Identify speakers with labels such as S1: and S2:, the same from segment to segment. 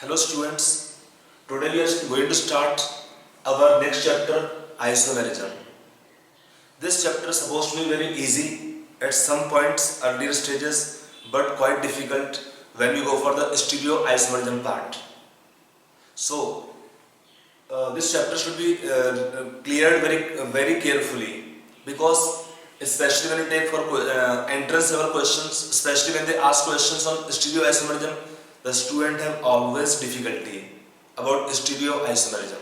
S1: Hello students, today we are going to start our next chapter, isomerism. This chapter is supposed to be very easy at some points, earlier stages, but quite difficult when you go for the stereoisomerism part. So, this chapter should be cleared very carefully, because especially when you take for entrance level questions, especially when they ask questions on stereoisomerism, the student have always difficulty about stereoisomerism.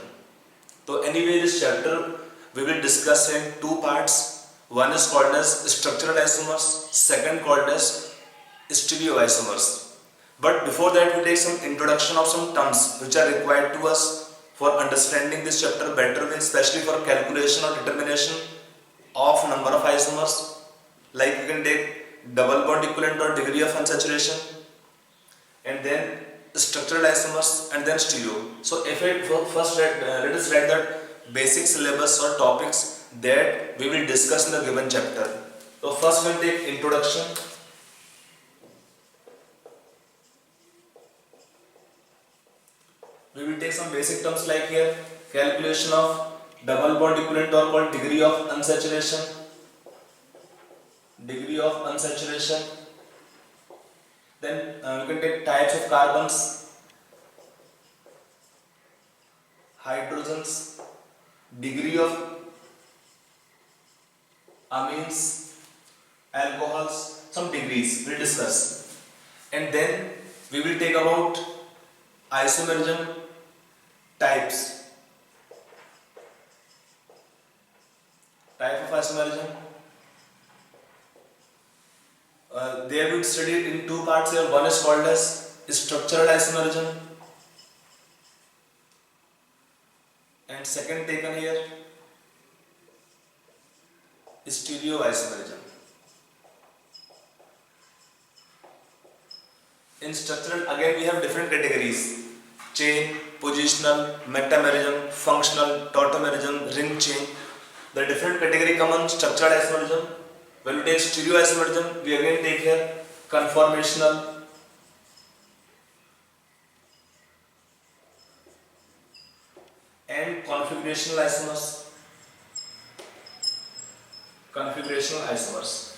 S1: So anyway, this chapter we will discuss in two parts. One is called as structural isomers, second called as stereoisomers. But before that, we take some introduction of some terms which are required to us for understanding this chapter better, especially for calculation or determination of number of isomers. Like you can take double bond equivalent or degree of unsaturation, and then structural isomers, and then stereo. So if it first let us read that basic syllabus or topics that we will discuss in the given chapter. So first we will take introduction. We will take some basic terms like here calculation of double bond equivalent or called degree of unsaturation. Degree of unsaturation. Then you can take types of carbons, hydrogens, degree of amines, alcohols, some degrees we will discuss. And then we will take about isomerism types. Type of isomerism. They will study it in two parts here. One is called as structural isomerism, and second taken here stereoisomerism. In structural, again we have different categories: chain, positional, metamerism, functional, tautomerism, ring chain. The different category come on structural isomerism. When we take stereoisomerism, we again take here conformational, and configurational isomers. Configurational isomers.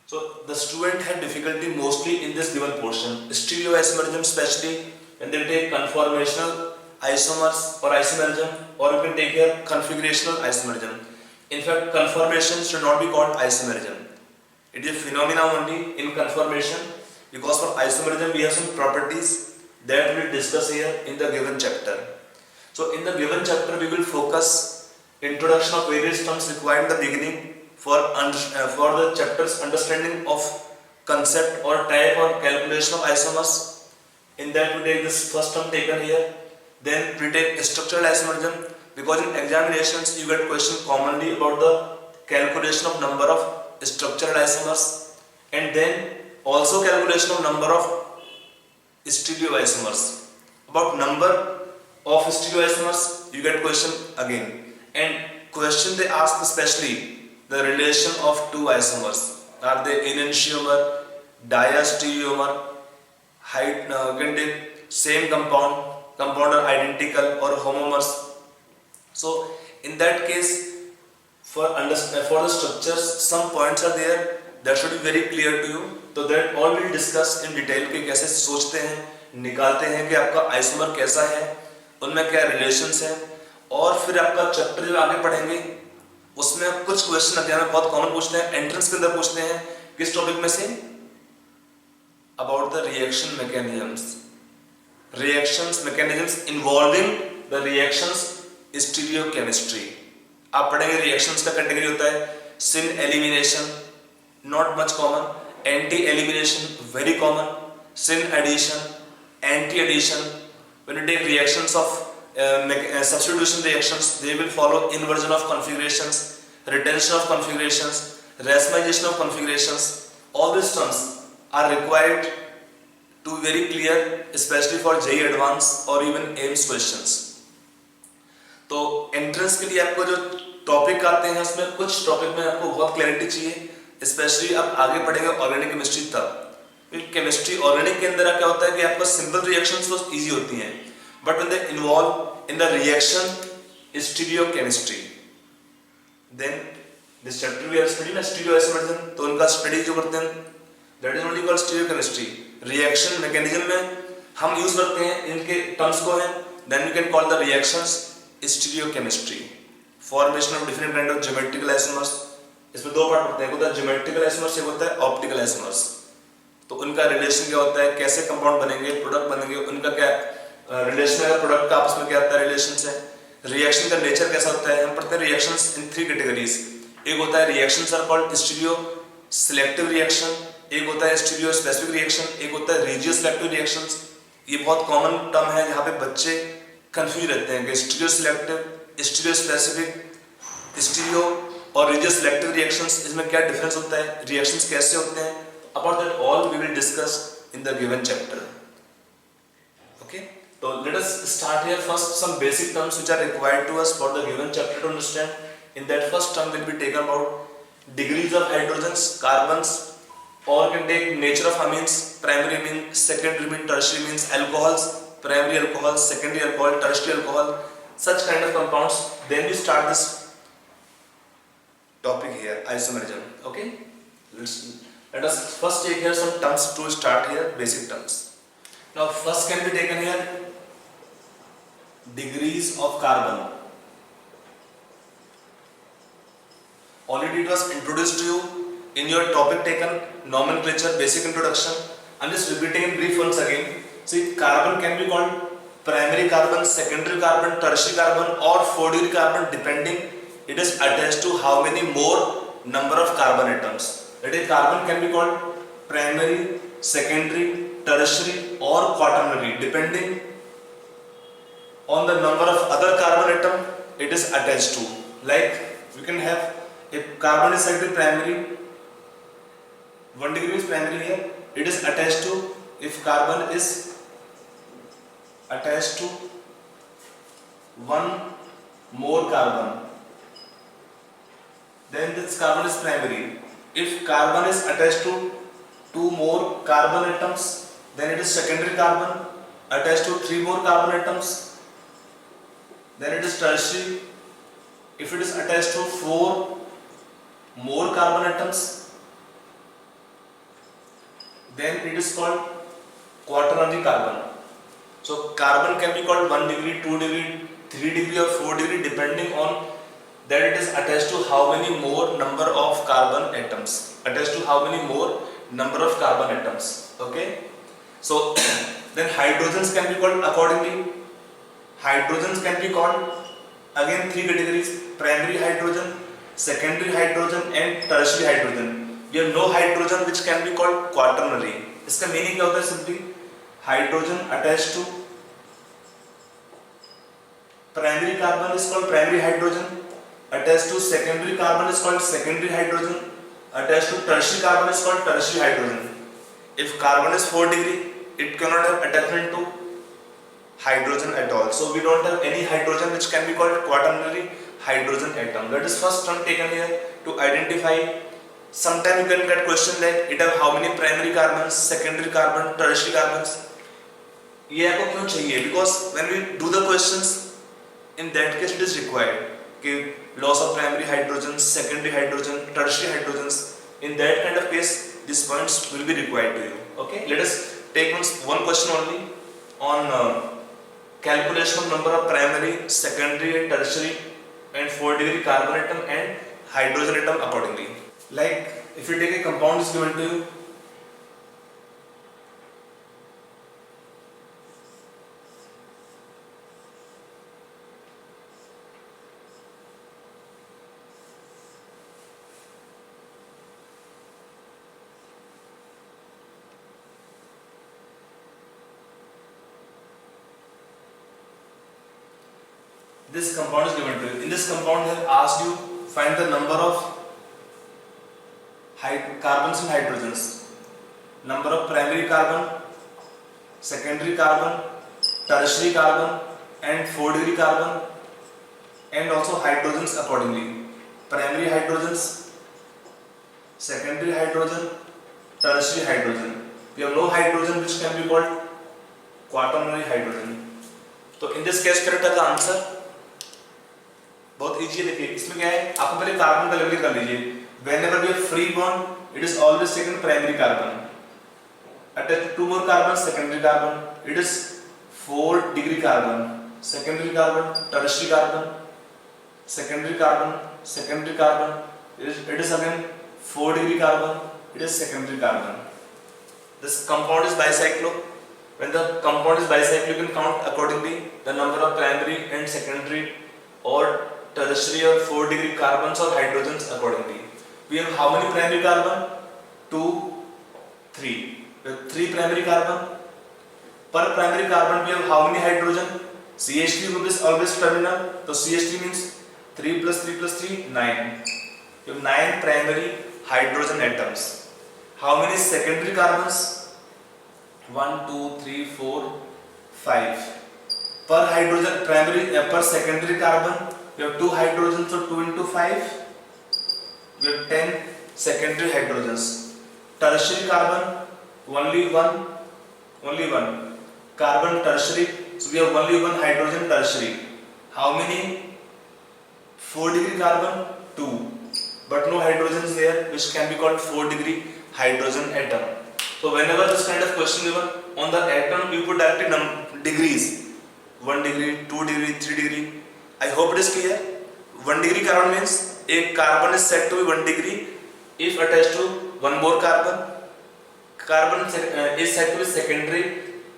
S1: So the student had difficulty mostly in this given portion. Stereoisomerism, especially when they take conformational isomers or isomerism, or you can take here configurational isomerism. In fact, conformation should not be called isomerism. It is a phenomena only in conformation, because for isomerism we have some properties that we will discuss here in the given chapter. So in the given chapter we will focus introduction of various terms required in the beginning for the chapter's understanding of concept or type or calculation of isomers. In that we take this first term taken here. Then we take structural isomerism, because in examinations you get question commonly about the calculation of number of structural isomers, and then also calculation of number of stereoisomers. About number of stereoisomers you get question again, and question they ask especially the relation of two isomers. Are they enantiomer, diastereomer, can take same compound are identical, or homomers. So in that case, for the structures some points are there that should be very clear to you. So that all we will discuss in detail कि कैसे सोचते हैं, निकालते हैं कि आपका isomer कैसा है, उनमें क्या रिलेशंस हैं, और फिर आपका चैप्टर जो आगे पढ़ेंगे उसमें कुछ क्वेश्चन अध्याय बहुत कॉमन पूछते हैं, एंट्रेंस के अंदर पूछते हैं किस टॉपिक में से, about the reaction mechanisms. Reactions mechanisms involving the reactions stereochemistry. आप पढ़ेंगे रिएक्शंस का कैटेगरी होता है syn elimination, not much common, anti elimination very common, syn addition, anti addition. When you take reactions of substitution reactions, they will follow inversion of configurations, retention of configurations, racemization of configurations. All these terms are required to be very clear, especially for JEE Advanced or even AIMS questions. तो entrance के लिए आपको जो topic आते हैं उसमें कुछ topic में आपको बहुत क्लैरिटी चाहिए, स्पेशली आप आगे पढ़ेंगे ऑर्गेनिक केमिस्ट्री तब. केमिस्ट्री ऑर्गेनिक के अंदर क्या होता है कि आपका सिंपल रिएक्शंस तो इजी होती हैं, but when they involve in the reaction stereochemistry, then this chapter we are studying stereoisomers, तो उनका स्टडी जो करते हैं that is only called stereochemistry. Reaction mechanism में हम यूज करते हैं इनके टर्म्स को है, then we can call the reactions stereochemistry. Formation of different kind of geometrical isomers, इसमें दो पार्ट होते हैं, एक होता है ज्योमेट्रिकल आइसोमर्स, एक होता है ऑप्टिकल आइसोमर्स। तो उनका रिलेशन क्या होता है, कैसे कंपाउंड बनेंगे, प्रोडक्ट बनेंगे, उनका क्या रिलेशन है, प्रोडक्ट का आपस में क्या होता है रिलेशन है, रिएक्शन का नेचर कैसा होता है। हम पढ़ते हैं रिएक्शंस इन 3 कैटेगरीज, एक होता है reactions are called stereo selective reaction, एक होता है स्टीरियो स्पेसिफिक रिएक्शन, एक होता है रेडियो सिलेक्टिव रिएक्शंस। ये बहुत कॉमन टर्म है जहाँ पे बच्चे कंफ्यूज रहते हैं कि stereo selective, stereo specific, stereo और रेडियो सिलेक्टिव रिएक्शंस, इसमें क्या डिफरेंस होता है, रिएक्शंस कैसे होते हैं। About that all we will discuss in the given chapter. Okay, so let us start here first some basic terms which are required to us for the given chapter to understand. In that first term will be taken about degrees of hydrogens, carbons, or can take nature of amines, primary amine, secondary amine, tertiary amines, alcohols, primary alcohol, secondary alcohol, tertiary alcohol, such kind of compounds. Then we start this topic here, isomerism. Okay, let us first take here some terms to start here, basic terms. Now first can be taken here degrees of carbon. Already it was introduced to you in your topic taken nomenclature, basic introduction. I'm just repeating in brief once again. See, carbon can be called primary carbon, secondary carbon, tertiary carbon or 4-degree carbon, depending it is attached to how many more number of carbon atoms. That is, carbon can be called primary, secondary, tertiary or quaternary, depending on the number of other carbon atom it is attached to. Like we can have, if carbon is said to be primary, 1 degree is primary here, it is attached to, if carbon is attached to 1 more carbon, then this carbon is primary. If carbon is attached to 2 more carbon atoms, then it is secondary carbon. Attached to 3 more carbon atoms, then it is tertiary. If it is attached to 4 more carbon atoms, then it is called quaternary carbon. So carbon can be called 1 degree, 2 degree, 3 degree or 4 degree, depending on that it is attached to how many more number of carbon atoms, attached to how many more number of carbon atoms. Okay, so then hydrogens can be called accordingly. Hydrogens can be called again 3 categories: primary hydrogen, secondary hydrogen and tertiary hydrogen. We have no hydrogen which can be called quaternary. इसका meaning क्या होता है? Simply hydrogen attached to primary carbon is called primary hydrogen, attached to secondary carbon is called secondary hydrogen, attached to tertiary carbon is called tertiary hydrogen. If carbon is 4 degree, it cannot have attachment to hydrogen at all. So we don't have any hydrogen which can be called quaternary hydrogen atom. That is first term taken here to identify. Sometimes you can get question like it have how many primary carbons, secondary carbon, tertiary carbons. ये आपको क्यों चाहिए? Because when we do the questions, in that case it is required कि loss of primary hydrogens, secondary hydrogen, tertiary hydrogens. In that kind of case, these points will be required to you. Okay, let us take one question only on calculation of number of primary, secondary and tertiary and 4 degree carbon atom and hydrogen atom accordingly. Like if you take a compound is given to you, this compound is given to you. In this compound they have asked you find the number of carbons and hydrogens. Number of primary carbon, secondary carbon, tertiary carbon and 4 degree carbon and also hydrogens accordingly. Primary hydrogens, secondary hydrogen, tertiary hydrogen. We have no hydrogen which can be called quaternary hydrogen. तो in this case correct का answer बहुत easy है. देखिए इसमें क्या है, आप पहले कार्बन का लेवल कर लीजिए. Whenever we have free bond, it is always taken primary carbon. Attached to two more carbon, secondary carbon. It is 4 degree carbon. Secondary carbon, tertiary carbon. Secondary carbon, secondary carbon. It is again 4 degree carbon. It is secondary carbon. This compound is bicyclo. When the compound is bicyclo, you can count accordingly the number of primary and secondary or tertiary or 4 degree carbons or hydrogens accordingly. We have how many primary carbon? 2, 3. We have 3 primary carbon. Per primary carbon we have how many hydrogen? CH3 group is always terminal. So CH3 means 3 plus 3 plus 3, 9. You have 9 primary hydrogen atoms. How many secondary carbons? 1, 2, 3, 4, 5. Per hydrogen primary per secondary carbon you have 2 hydrogens, so 2 into 5. You have 10 secondary hydrogens. Tertiary carbon only one. Carbon tertiary, so we have only one hydrogen tertiary. How many? 4 degree carbon, 2. But no hydrogens there, which can be called 4 degree hydrogen atom. So whenever this kind of question given on the atom, you put directly degrees. 1 degree, 2 degree, 3 degree. I hope it is clear. 1 degree carbon means a carbon is said to be 1 degree if attached to one more carbon. Carbon is said to be secondary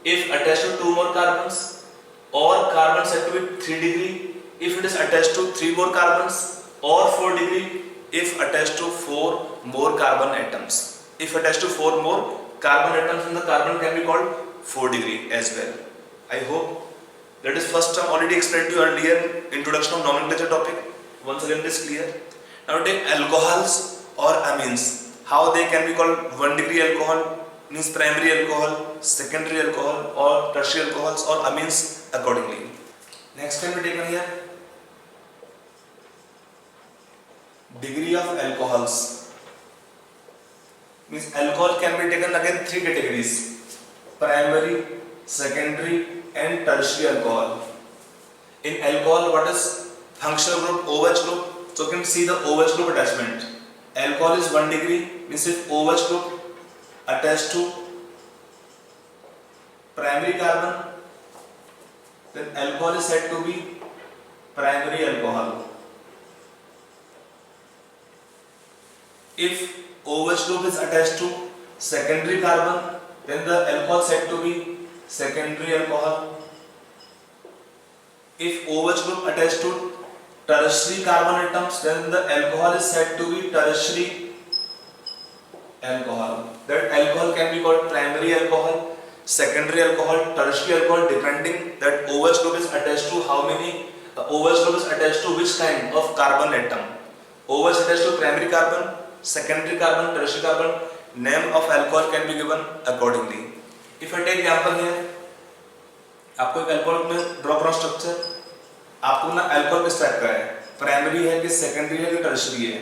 S1: if attached to 2 more carbons, or carbon said to be 3 degree if it is attached to 3 more carbons, or 4 degree if attached to 4 more carbon atoms. If attached to 4 more carbon atoms, then the carbon can be called 4 degree as well. I hope that is first term already explained to you earlier, introduction of nomenclature topic. Once again it is clear. Now take alcohols or amines. How they can be called 1 degree alcohol means primary alcohol, secondary alcohol, or tertiary alcohols, or amines accordingly. Next can be taken here. Degree of alcohols means alcohol can be taken again 3 categories: primary, secondary, and tertiary alcohol. In alcohol, what is functional group? OH group. So you can see the OH group attachment. Alcohol is 1 degree means if OH group attached to primary carbon, then alcohol is said to be primary alcohol. If OH group is attached to secondary carbon, then the alcohol is said to be secondary alcohol. If OH group attached to tertiary carbon atoms, then the alcohol is said to be tertiary alcohol. That alcohol can be called primary alcohol, secondary alcohol, tertiary alcohol, depending that OH group is attached to how many. OH group is attached to which kind of carbon atom. OH attached to primary carbon, secondary carbon, tertiary carbon. Name of alcohol can be given accordingly. If I take example here, आपको एक alcohol में draw करो structure. आपको ना alcohol किस type का है, primary है कि सेकेंडरी है कि टर्शियरी है.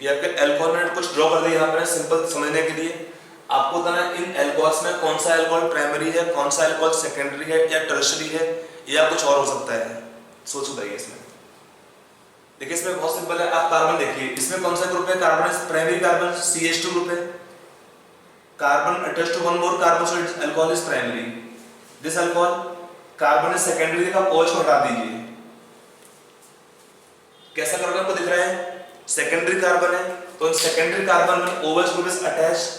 S1: ये आपके अल्कोहल में कुछ ड्रॉ कर दिया यहाँ पर सिंपल समझने के लिए. आपको बताना इन अल्कोहल्स में कौन सा अल्कोहल प्राइमरी है, कौन सा अल्कोहल सेकेंडरी है या टर्शियरी है या कुछ और हो सकता है. सोच बताइए इसमें. देखिए इसमें बहुत सिंपल है. आप कार्बन देखिए, इसमें कौन सा ग्रुप है? Carbon primary carbon CH2 group है. Carbon attached to one more carbon, so it's alcohol is primary. This alcohol carbon is secondary का OH को हटा दीजिए. कैसा कार्बन आपको दिख रहा है? सेकेंडरी कार्बन है, तो सेकेंडरी कार्बन में OH group is attached,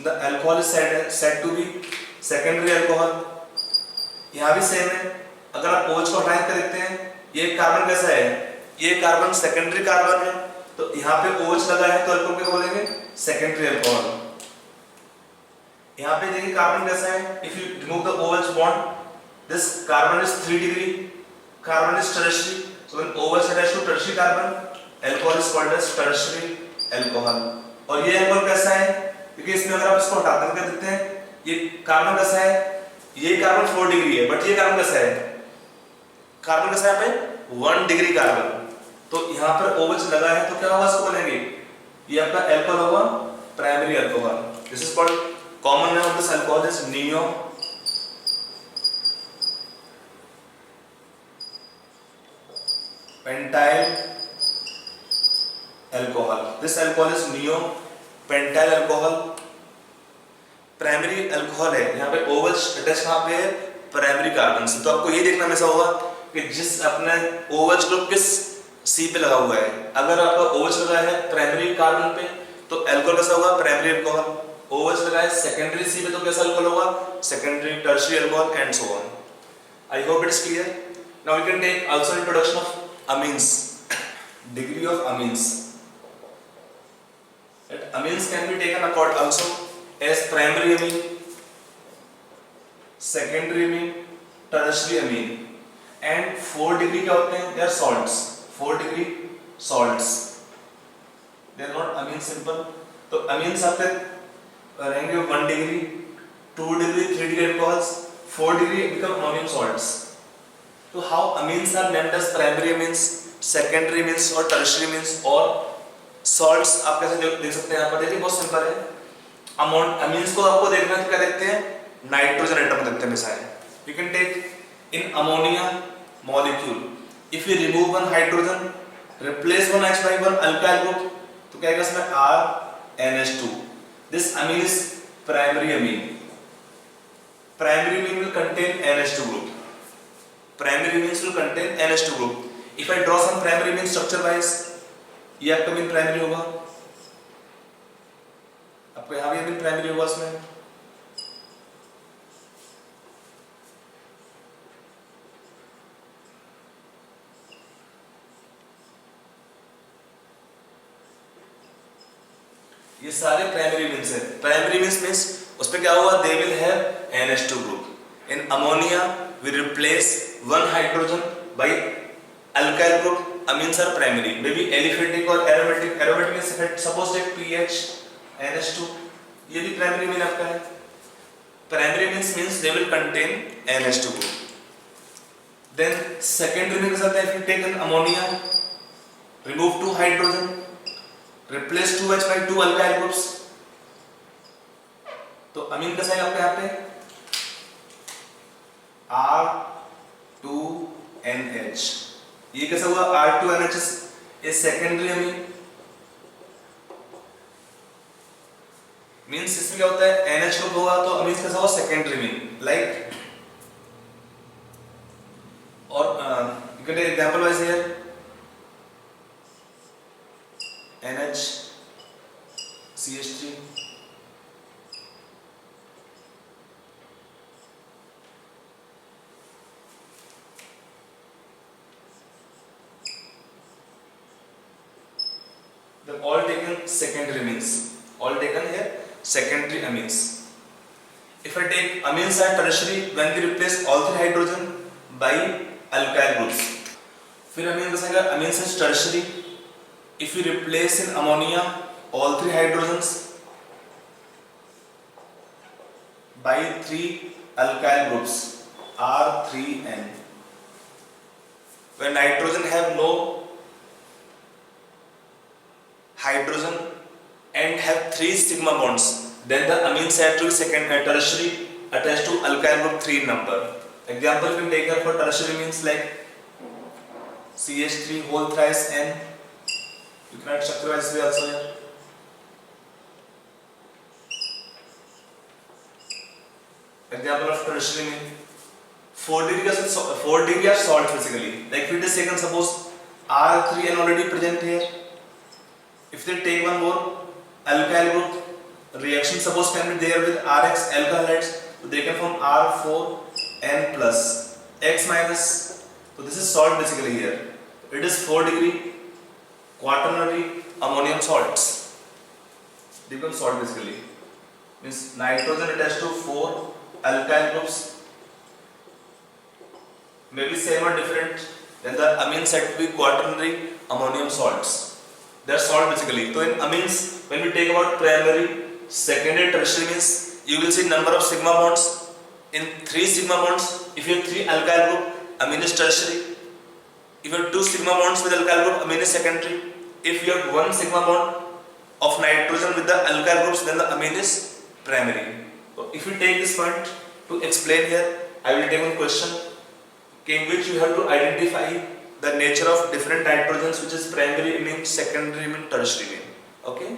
S1: the alcohol is said to be secondary alcohol. यहाँ भी सेम है. अगर आप OH को हटा कर देखते हैं, ये कार्बन कैसा है? ये कार्बन सेकेंडरी कार्बन है, तो यहाँ पे OH लगा है, तो अल्कोहल क्या बोलेंगे? Secondary alcohol. यहाँ पे देखिए कार्बन कैसा है? If you remove the OH bond, this carbon is 3 degree. Carbon is tertiary, so when OH attached to tertiary carbon, alcohol is called as tertiary alcohol. और ये अल्कोहल कैसा है? क्योंकि इसमें अगर आप इसको हटा कर देखते हैं, ये कार्बन कैसा है, ये कार्बन 4 डिग्री है, बट ये कार्बन कैसा है, कार्बन कैसा है यहाँ पे 1 डिग्री कार्बन। तो यहाँ पर OH लगा है तो क्या होगा, इसको बोलेंगे ये आपका अल्कोहल होगा, primary alcohol. This is called, common name of this alcohol is neo pentyl alcohol. This alcohol is neo pentyl alcohol, primary alcohol है। यहाँ पे OH अटैच कहाँ पे है, प्राइमरी कार्बन से। तो आपको ये देखना हमेशा होगा कि जिस अपने OH ग्रुप किस C पे लगा हुआ है। अगर आपका OH लगा है प्राइमरी कार्बन पे तो अल्कोहल कैसा होगा, प्राइमरी अल्कोहल। OH लगा है सेकेंडरी C पे तो कैसा अल्कोहल होगा, secondary tertiary alcohol and so on. I hope it is clear. Now we can take also introduction of amines, degree of amines. Amines can be taken apart also as primary amine, secondary amine, tertiary amine, and 4 degree क्या होते हैं, they are salts, 4 degree salts, they are not amine simple। तो amines आपके रहेंगे 1 degree, 2 degree, 3 degree alcohols, 4 degree become ammonium salts। तो how amines are named as primary amines, secondary amines और tertiary amines और salts आप कैसे देख सकते हैं यहाँ पर, देखिए बहुत सिंपल है। अमीन्स को आपको देखना है क्या देखते हैं, नाइट्रोजन एटम देखते हैं हमेशा है। You can take in ammonia molecule, if you remove one hydrogen replace one H by one alkyl group तो क्या आएगा इसमें RNH2। This amine is primary amine. Primary amine will contain NH2 group, primary amines will contain NH2 group। If I draw some primary amine structure wise, ये आपका mean primary होगा, आपको यहाँ भी मीन प्राइमरी होगा इसमें। ये सारे प्राइमरी मीन्स है। प्राइमरी मीन्स उस पे क्या हुआ, they will have NH2 group. In ammonia we replace one hydrogen by alkyl group. Amines are primary, maybe aliphatic or aromatic। Aromatic is suppose take PH NH2, ये भी primary amine आपका है। Primary amines means they will contain NH2 group। Then secondary में कैसा होता है, if you take an ammonia, remove 2 hydrogen, replace 2H by 2 alkyl groups, तो amine कैसा है आपका यहाँ पे R2NH। ये कैसा हुआ, R2NH is secondary amine। Means इसमें क्या होता है, NH ग्रुप होगा तो अमीन कैसा होगा, सेकेंडरी अमीन। लाइक और you can take example wise here NH CH3 the all taken secondary amines, all taken here secondary amines। if I take amines are tertiary when we replace all 3 hydrogen by alkyl groups। फिर अमीन कैसा है, amines is tertiary if we replace in ammonia all 3 hydrogens by 3 alkyl groups R3N। when nitrogen have no hydrogen and have 3 sigma bonds, then the amines have to be second tertiary attached to alkyl group 3 in number। example we can take here for tertiary means like CH3 whole thrice N। you can write structure wise way also here। example of tertiary mean 4 degree are salt basically, like if it is taken suppose R3N already present here, if they take one more alkyl group, reaction suppose can be there with RX alkyl halides, so they can form R4N plus X minus। so this is salt basically here, it is 4 degree quaternary ammonium salts, they become salt basically, means nitrogen attached to 4 alkyl groups, maybe same or different, then the amine set to be quaternary ammonium salts, they are salt basically। तो in amines when we take about primary, secondary, tertiary means you will see number of sigma bonds. In 3 sigma bonds, if you have 3 alkyl group, amine is tertiary. If you have 2 sigma bonds with alkyl group, amine is secondary. If you have 1 sigma bond of nitrogen with the alkyl groups, then the amine is primary. So if you take this point to explain here, I will take one question in which you have to identify the nature of different nitrogens, which is primary amine, secondary amine, tertiary amine. Okay?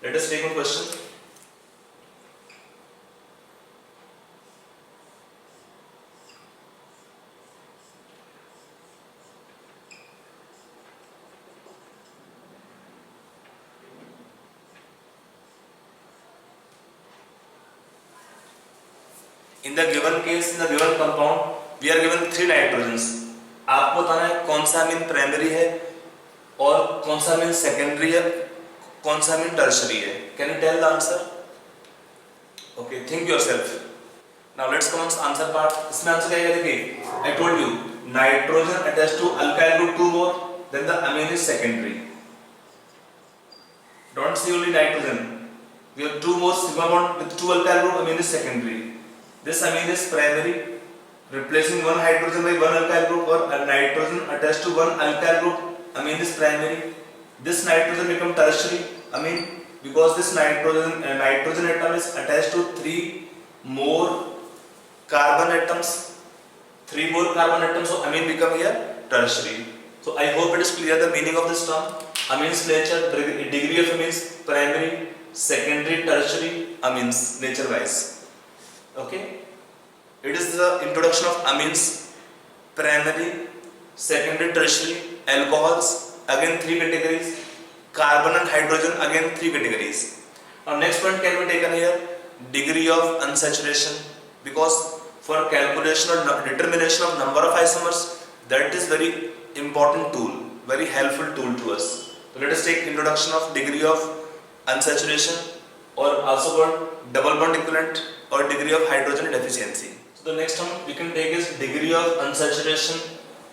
S1: Let us take one question. In the given case, in the given compound, we are given 3 nitrogens. आपको बताना है कौन सा अमीन primary है और कौन सा अमीन secondary है, कौन सा अमीन टर्शियरी है. Can you tell the answer? Okay, think yourself. Now let's come on answer part. इसमें आंसर क्या है देखिए. I told you nitrogen attached to alkyl group 2 more, then the amine is secondary. Don't see only nitrogen. We have 2 more sigma bond with 2 alkyl group, amine is secondary. This amine is primary, replacing 1 hydrogen by 1 alkyl group, or a nitrogen attached to 1 alkyl group, amine is primary. This nitrogen becomes tertiary amine because this nitrogen atom is attached to 3 more carbon atoms. 3 more carbon atoms, so amine become here tertiary. So I hope it is clear the meaning of this term. Amines nature, degree of amines, primary, secondary, tertiary amines nature wise. Okay, it is the introduction of amines, primary, secondary, tertiary, alcohols, again 3 categories, carbon and hydrogen, again 3 categories. Now next point can be taken here, degree of unsaturation, because for calculation or determination of number of isomers, that is very important tool, very helpful tool to us. So let us take introduction of degree of unsaturation, or also called double bond equivalent or degree of hydrogen deficiency. So the next one we can take is degree of unsaturation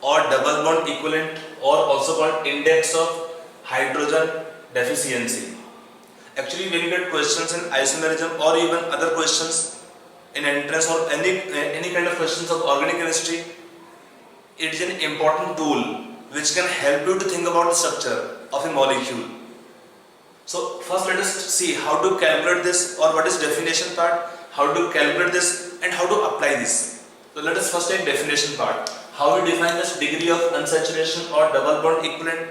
S1: or double bond equivalent, or also called index of hydrogen deficiency. Actually, when you get questions in isomerism or even other questions in entrance or any kind of questions of organic chemistry, it is an important tool which can help you to think about the structure of a molecule. So first let us see how to calculate this, or what is definition part, how to calculate this and how to apply this. So let us first take definition part. How we define this degree of unsaturation or double bond equivalent.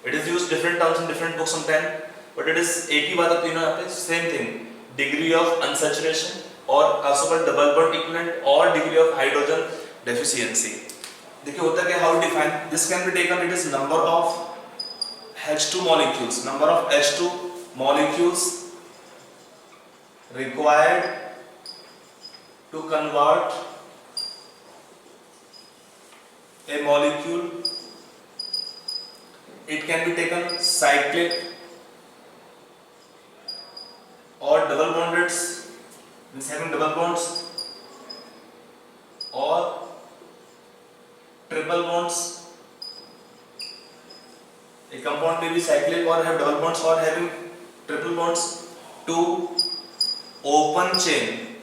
S1: It is used different terms in different books sometimes, but it is एक ही बात है तीनों यहाँ पे, same thing. Degree of unsaturation or also called double bond equivalent or degree of hydrogen deficiency. देखिए होता क्या, how to define this can be taken. It is number of H2 molecules, number of H2 molecules required to convert a molecule. It can be taken cyclic or double bonded, means having double bonds, or triple bonds. A compound may be cyclic or have double bonds or having triple bonds. To open chain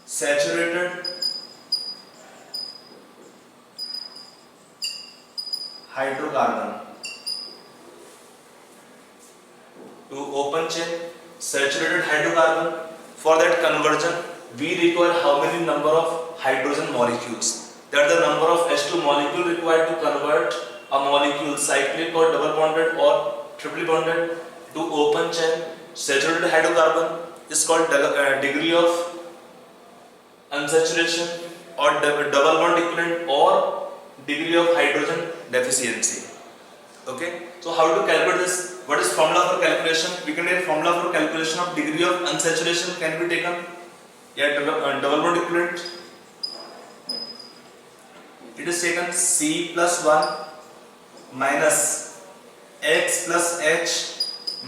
S1: saturated hydrocarbon. To open chain saturated hydrocarbon, for that conversion we require how many number of hydrogen molecules. That is the number of H2 molecule required to convert a molecule cyclic or double bonded or triply bonded to open chain saturated hydrocarbon is called degree of unsaturation or double bond equivalent or degree of hydrogen deficiency. Okay, so how to calculate this? What is formula for calculation? We can take formula for calculation of degree of unsaturation can be taken. Yeah, double bond equivalent. It is taken C plus 1 minus X plus H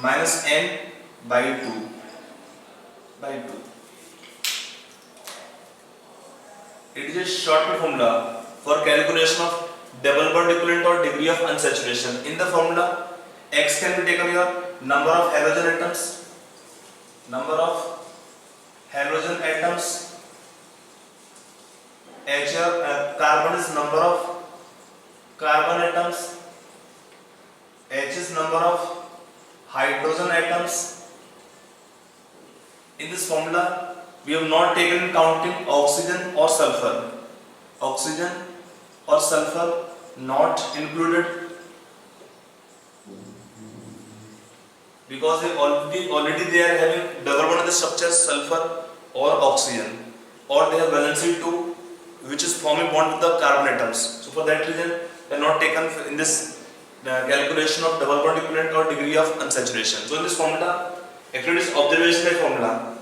S1: minus N by 2. It is a shortcut formula for calculation of double bond equivalent or degree of unsaturation. In the formula, X can be taken here number of halogen atoms, number of halogen atoms, carbon is number of carbon atoms, H is number of hydrogen atoms. In this formula we have not taken in counting oxygen or sulfur. Oxygen or sulfur not included because they already they are having double bond in the structure sulfur or oxygen, or they have valency 2 which is forming bond with the carbon atoms. So for that reason they are not taken in this calculation of double bond equivalent or degree of unsaturation. So in this formula actually it is observational formula,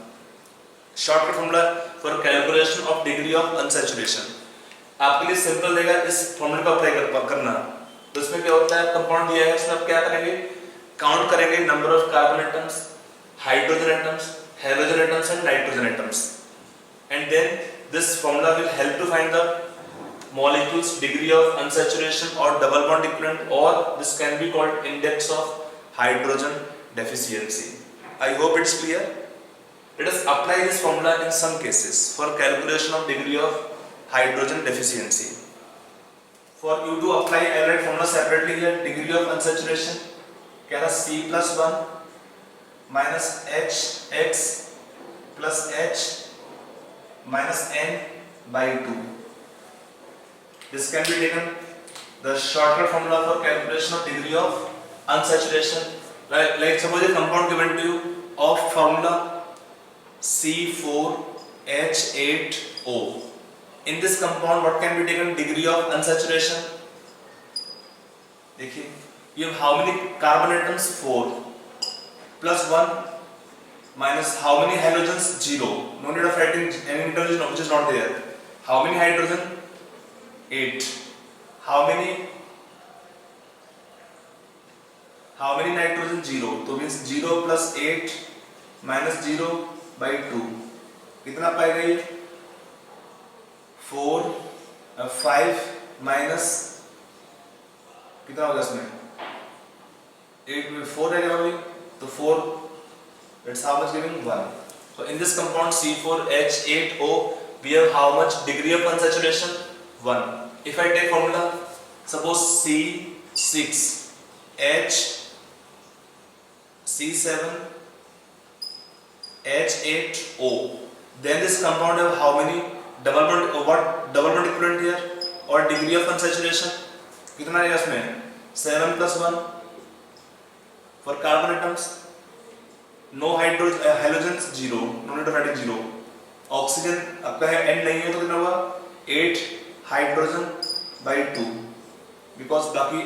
S1: shortcut formula for calculation of degree of unsaturation. आपके लिए simple रहेगा इस फॉर्मूले को apply करना. तो इसमें क्या होता है, कंपाउंड दिया है उसमें आप क्या करेंगे, काउंट करेंगे number of carbon atoms, hydrogen atoms, halogen atoms and nitrogen atoms, and then this formula will help to find the molecules degree of unsaturation or double bond equivalent, or this can be called index of hydrogen deficiency. I hope it's clear. Let us apply this formula in some cases for calculation of degree of hydrogen deficiency. For you to apply, I write formula separately here. Degree of unsaturation क्या था, C plus 1 minus HX plus H minus N by 2. This can be taken the shortcut formula for calculation of degree of unsaturation. Like suppose a compound given to you of formula C4H8O. In this compound what can be taken degree of unsaturation? देखिए you have how many carbon atoms, 4 plus 1 minus how many halogens, 0. No need of writing any intervention which is not there. How many hydrogen? 8. How many nitrogen? 0. तो means 0 plus 8 minus 0 by 2 कितना पाएगा ये? 5 minus कितना होगा इसमें? 8 में 4 रहेगा भाई, तो 4 that's how much giving 1. So in this compound C4H8O we have how much degree of unsaturation? 1. If I take formula suppose C6H C7H8O, then this compound have how many double bond equivalent here or degree of unsaturation कितना रहेगा इसमें? 7 plus 1 for carbon atoms, no halogens 0, no need of adding 0, oxygen आपका है N नहीं है तो कितना हुआ 8 हाइड्रोजन by 2, because बाकी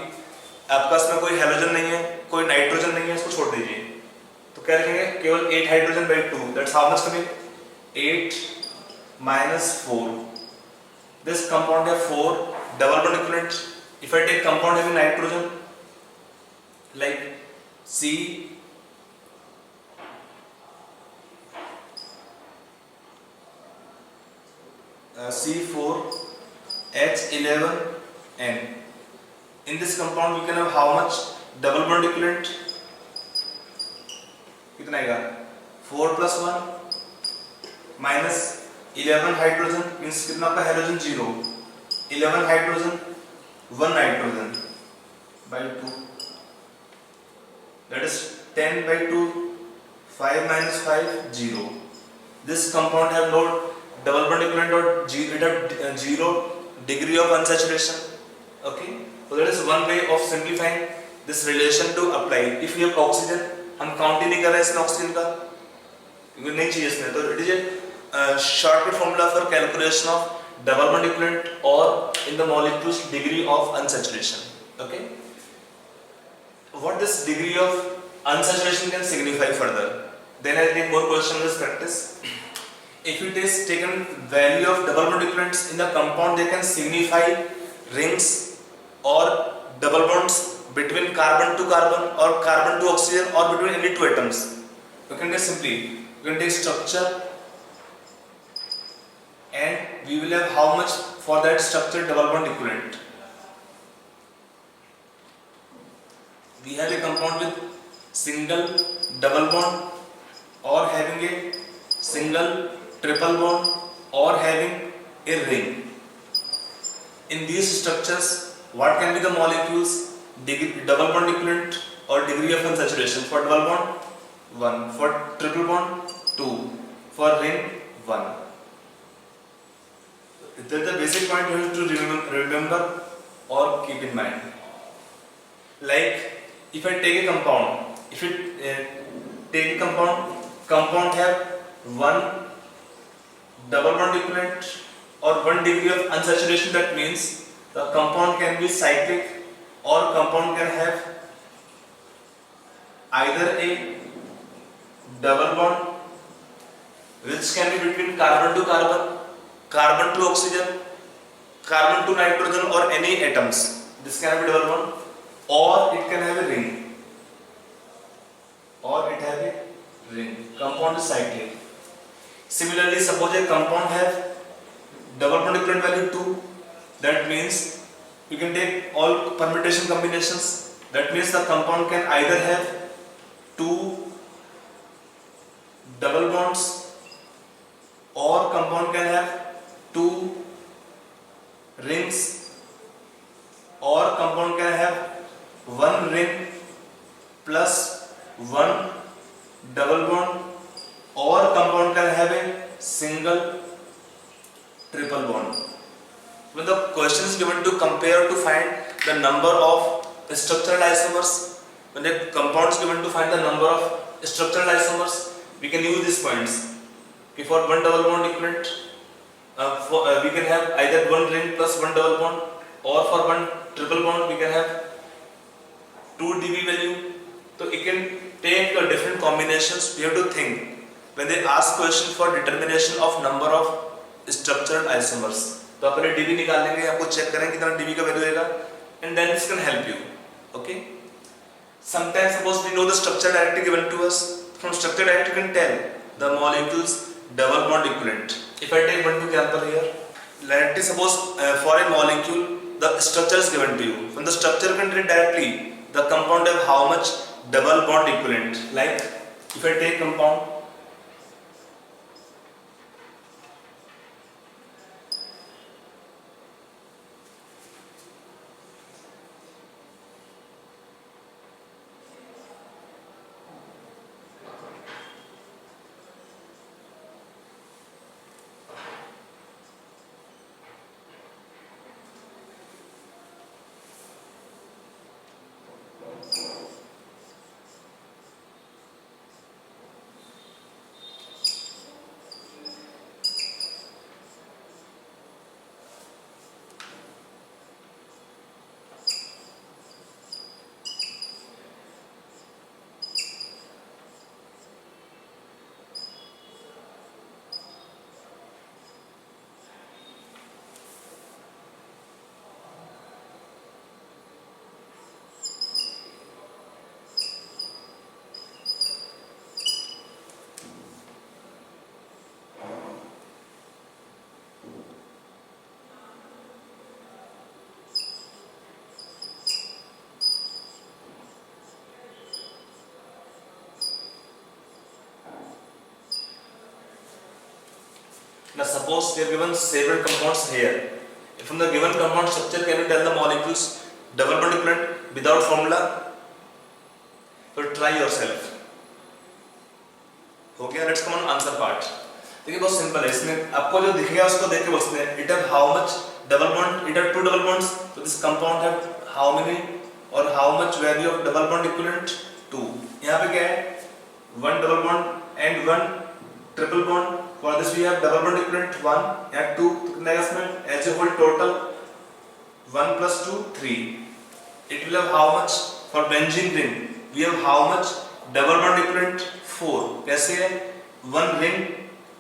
S1: आपका इसमें कोई हेलोजन नहीं है, कोई नाइट्रोजन नहीं है, इसको छोड़ दीजिए. तो क्या रखेंगे, केवल 8 hydrogen by 2, that's how much coming? 8 minus 4. This compound have 4 double bond equivalent. If I take compound having nitrogen like C4H11N. In this compound we can have how much double bond equivalent? कितना आएगा? 4 plus 1 minus 11 hydrogen means कितना आपका halogen 0, 11 hydrogen 1 nitrogen by 2, that is 10 by 2, 5 minus 5 0. This compound have no double bond equivalent or zero degree of unsaturation. Okay, so that is one way of simplifying this relation to apply. If we have oxygen, हम count ही नहीं कर रहे हैं इसमें oxygen का, क्योंकि नहीं चाहिए इसमें, तो it is shortcut formula for calculation of double bond equivalent or in the molecules degree of unsaturation. Okay, what this degree of unsaturation can signify further? Then I take more question in this practice. If it is taken value of double bond equivalents in the compound, they can signify rings or double bonds between carbon to carbon or carbon to oxygen or between any two atoms. You can get simply, you can take structure and we will have how much for that structure double bond equivalent. We have a compound with single double bond or having a single triple bond or having a ring. In these structures, what can be the molecules? Double bond equivalent or degree of unsaturation. For double bond, 1. For triple bond, 2. For ring, 1. That is the basic point you have to remember or keep in mind. Like if I take a compound, take a compound have 1 double bond equivalent or 1 degree of unsaturation, that means the compound can be cyclic or compound can have either a double bond which can be between carbon to carbon, carbon to oxygen, carbon to nitrogen or any atoms. This can be double bond, or it can have a ring. Compound is cyclic. Similarly, suppose a compound have double bond equivalent value 2. That means you can take all permutation combinations. That means the compound can either have 2 double bonds or compound can have 2 rings or compound can have 1 ring plus 1 double bond or compound can have a single triple bond. When the question is given to compare to find the number of structural isomers, when the compound is given to find the number of structural isomers, we can use these points. For 1 double bond equivalent, we can have either 1 ring plus 1 double bond, or for 1 triple bond we can have 2 dB value. So you can take different combinations. We have to think when they ask question for determination of number of structural isomers. तो आप पहले dB निकाल लेंगे, आपको check करें कितना dB का value आएगा, and then this can help you. Okay. Sometimes suppose we know the structure directly given to us. From structure directly you can tell the molecules double bond equivalent. If I take one example here, let us suppose for a molecule the structure is given to you. From the structure you can tell directly the compound have how much double bond equivalent. Like if I take compound, now suppose we are given several compounds here. From the given compound structure, can you tell the molecules double bond equivalent without formula? So try yourself. हो गया? Let's come on answer part. देखिए बहुत simple है, इसमें आपको जो दिखेगा उसको देख के बोलते हैं it have how much double bond, it have 2 double bonds, so this compound have how many और how much value of double bond equivalent 2. यहाँ पे क्या है 1 double bond and 1 triple bond. For this we have double bond equivalent 1 and 2. कितना है इसमें as a whole total 1 plus 2 3. It will have how much for benzene ring we have how much double bond equivalent 4. कैसे है 1 ring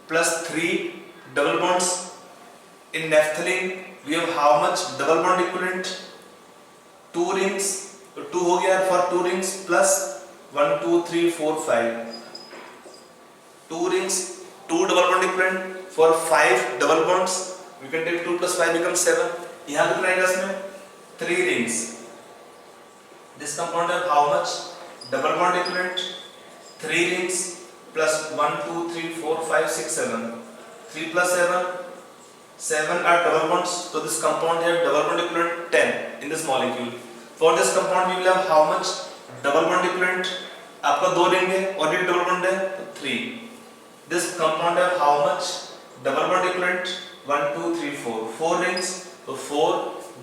S1: plus 3 double bonds. In naphthalene we have how much double bond equivalent 2 rings. तो 2 हो गया for 2 rings plus 1 2 3 4 5. 2 rings, 2 double bond equivalent for 5 double bonds. We can take 2 plus 5 becomes 7. यहाँ कितना आएगा इसमें 3 rings. This compound have how much double bond equivalent 3 rings plus 1 2 3 4 5 6 7, 3 plus 7 are double bonds, so this compound have double bond equivalent 10 in this molecule. For this compound we will have how much double bond equivalent? आपका 2 ring है और ये double bond है तो 3. This compound have how much double bond equivalent? 1 2 3 4, 4 rings, so 4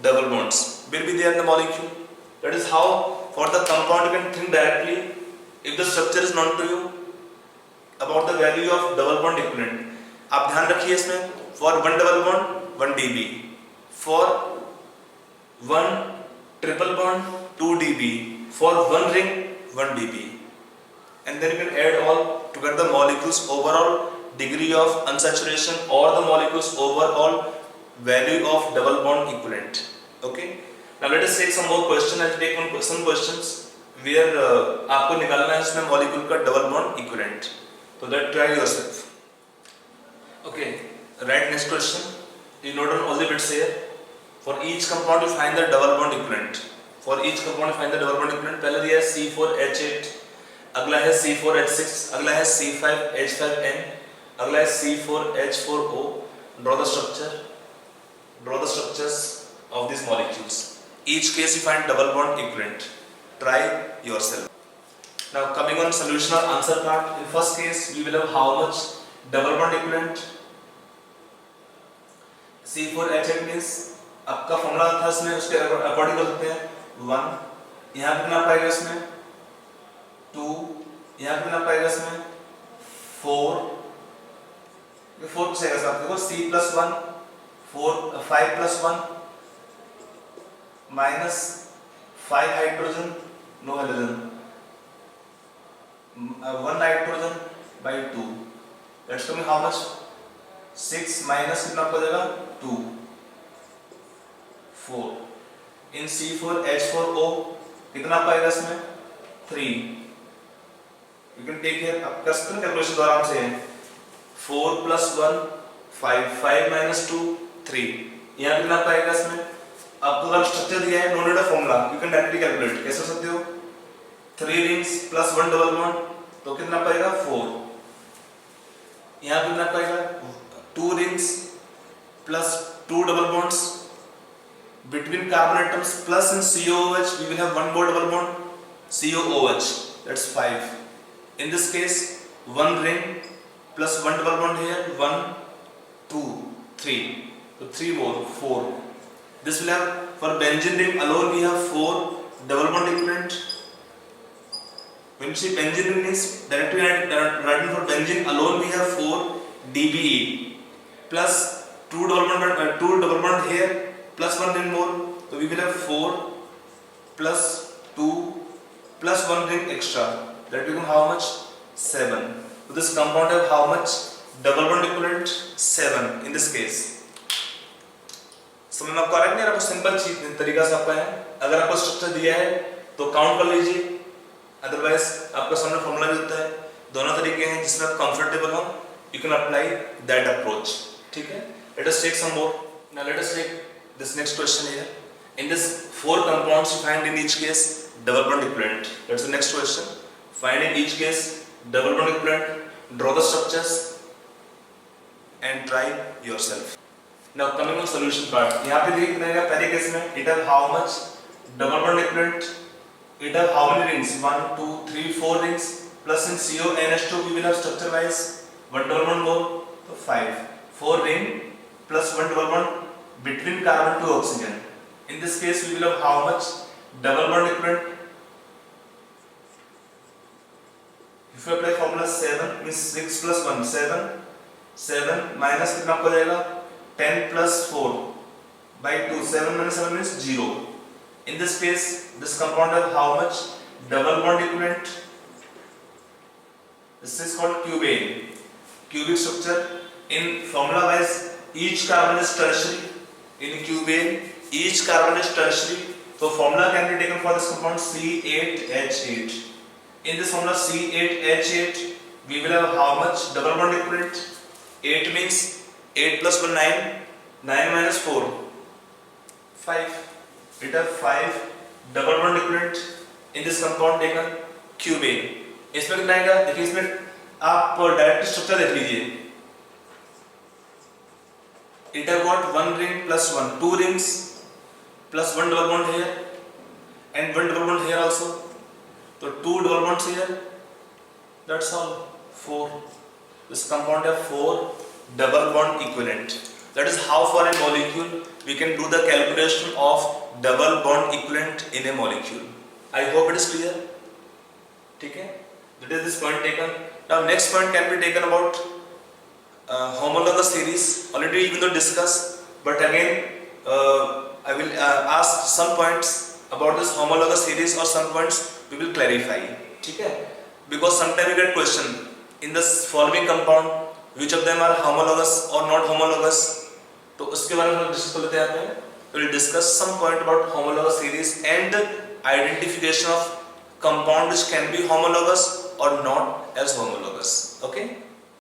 S1: double bonds will be there in the molecule. That is how for the compound you can think directly if the structure is known to you about the value of double bond equivalent. आप ध्यान रखिए इसमें for one double bond 1 dB, for one triple bond 2 dB, for one ring 1 dB, and then you can add all to get the molecules overall degree of unsaturation or the molecules overall value of double bond equivalent. Okay, now let us take some more question. I'll take some questions where आपको निकालना है इसमें molecule का double bond equivalent. So that try yourself. Okay, write next question. You note down all the bits here. For each compound you find the double bond equivalent. For each compound you find the double bond equivalent. पहले दिया है C4H8, अगला है C4H6, अगला है C5H5N, अगला है C4H4O. Draw the structure. Draw the structures of these molecules. Each case you find double bond equivalent. Try yourself. Now coming on solution or answer part. In first case we will have how much double bond equivalent? C4H8 means आपका formula था इसमें उसके according कर सकते हैं 1, यहाँ कितना पाएगा इसमें 2, यहाँ कितना पाएगा इसमें 4, ये 4 से आएगा आपको C plus 1 4 5 plus 1 minus 5 hydrogen no halogen 1 nitrogen by 2, that's coming how much 6 minus कितना हो जाएगा 2 4. In C4H4O कितना पाएगा इसमें 3. You can take here अब कर सकते हैं कैलकुलेशन द्वारा आराम से 4 plus 1 5 5 minus 2 3. यहाँ कितना पाएगा इसमें आपको अगर स्ट्रक्चर दिया है no need of formula you can directly calculate कैसे कर सकते हो 3 रिंग्स प्लस 1 डबल बॉन्ड तो कितना पाएगा 4. यहाँ कितना पाएगा 2 rings plus 2 double bonds between carbon atoms plus in COOH we will have one more double bond COOH, that's 5. In this case 1 ring plus 1 double bond here 1 2 3, so 3 more 4. This will have for benzene ring alone we have 4 double bond equivalent. When you see benzene ring means directly writing for benzene alone we have 4 dBe plus 2 double bond here plus 1 ring more, so we will have 4 plus 2 plus 1 ring extra, that become how much 7. So this compound have how much double bond equivalent 7 in this case. समझ में आपको आ रहा है नहीं? आपको simple चीज तरीका से आपका है अगर आपको स्ट्रक्चर दिया है तो काउंट कर लीजिए, अदरवाइज आपका सामने फॉर्मूला भी होता है. दोनों तरीके हैं जिसमें आप कंफर्टेबल हो, you can apply that approach. ठीक है, let us take some more. Now let us take this next question here. In this 4 compounds you find in each case double bond equivalent. That's the next question. Find in each case double bond equivalent. Draw the structures and try yourself. Now coming on solution part. यहाँ पे देखना है पहले case में it have how much double bond equivalent? It have how many rings? 1 2 3 4 rings plus in CONH2 we will have structure wise 1 double bond more, so 5. 4 ring plus 1 double bond between carbon to oxygen. In this case we will have how much double bond equivalent? If you apply formula 7 means 6 plus 1 7 7 minus कितना हो जाएगा 10 plus 4 by 2, 7 minus 7 means 0. In this case this compound have how much double bond equivalent? This is called cubane. Cubic structure. In formula wise each carbon is tertiary. In cubane each carbon is tertiary, so formula can be taken for this compound C8H8. In this formula C8H8 we will have how much double bond equivalent? 8 means 8 plus 1 9, 9 minus 4 5. It have 5 double bond equivalent in this compound taken. क्यूबेन। इसमें कितना आएगा, देखिए इसमें आप direct structure देख लीजिए, it have got 1 ring plus 1, 2 rings plus 1 double bond here and 1 double bond here also, so 2 double bonds here, that's all, 4. This compound have 4 double bond equivalent. That is how for a molecule we can do the calculation of double bond equivalent in a molecule. I hope it is clear. ठीक है, that is this point taken. Now next point can be taken about homologous series. Already we will discuss, but again I will ask some points about this homologous series, or some points we will clarify. ठीक है, because sometimes we get question in this following compound which of them are homologous or not homologous, तो उसके बारे में discuss कर लेते हैं। यहाँ पे we will discuss some point about homologous series and identification of compound which can be homologous or not as homologous. Okay.